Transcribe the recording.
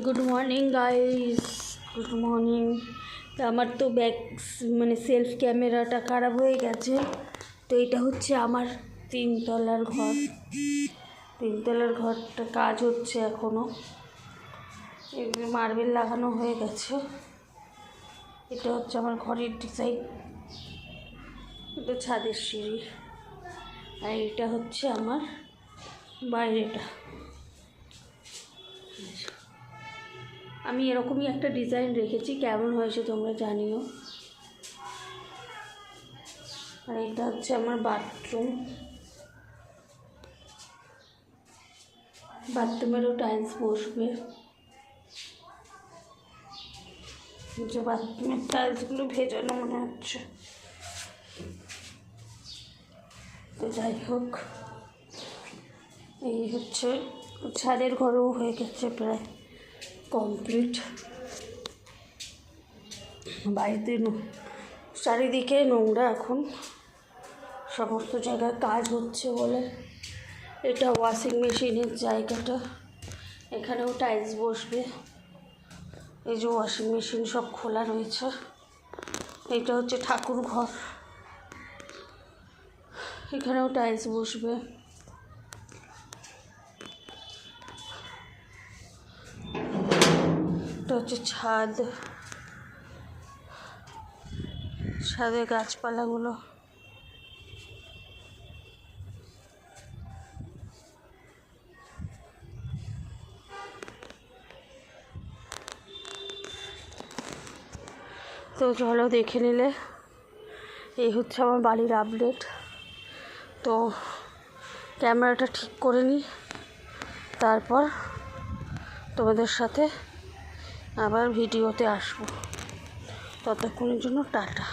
Good morning guys, good morning. আমার তো back মানে সেলফ ক্যামেরাটা খারাপ হয়ে গেছে, তো এটা হচ্ছে আমার তিনতলার ঘর। তিনতলার ঘরটা কাজ হচ্ছে এখনও, মার্বেল লাগানো হয়ে গেছে। এটা হচ্ছে আমার ঘরের ডিজাইন, এটা ছাদের সিঁড়ি, আর এটা হচ্ছে আমার বাইরেটা। আমি এরকমই একটা ডিজাইন রেখেছি, কেমন হয়েছে তোমরা জানিও। আর এটা হচ্ছে আমার বাথরুম, বাথরুমেরও টাইলস বসবে। যে বাথরুমের টাইলসগুলো ভেজানো মনে হচ্ছে, তো যাই হোক, এই হচ্ছে ছাদের ঘরও হয়ে গেছে প্রায় কমপ্লিট। বাড়িতে চারিদিকে নোংরা, এখন সমস্ত জায়গায় কাজ হচ্ছে বলে। এটা ওয়াশিং মেশিনের জায়গাটা, এখানেও টাইলস বসবে। এই যে ওয়াশিং মেশিন সব খোলা রয়েছে। এটা হচ্ছে ঠাকুর ঘর, এখানেও টাইলস বসবে। এটা হচ্ছে ছাদ, ছাদে গাছপালাগুলো। তো চলো দেখে নিলে, এই হচ্ছে আমার বাড়ির আপডেট। তো ক্যামেরাটা ঠিক করে নিই, তারপর তোমাদের সাথে আবার ভিডিওতে আসবো। ততক্ষণের জন্য টাটা।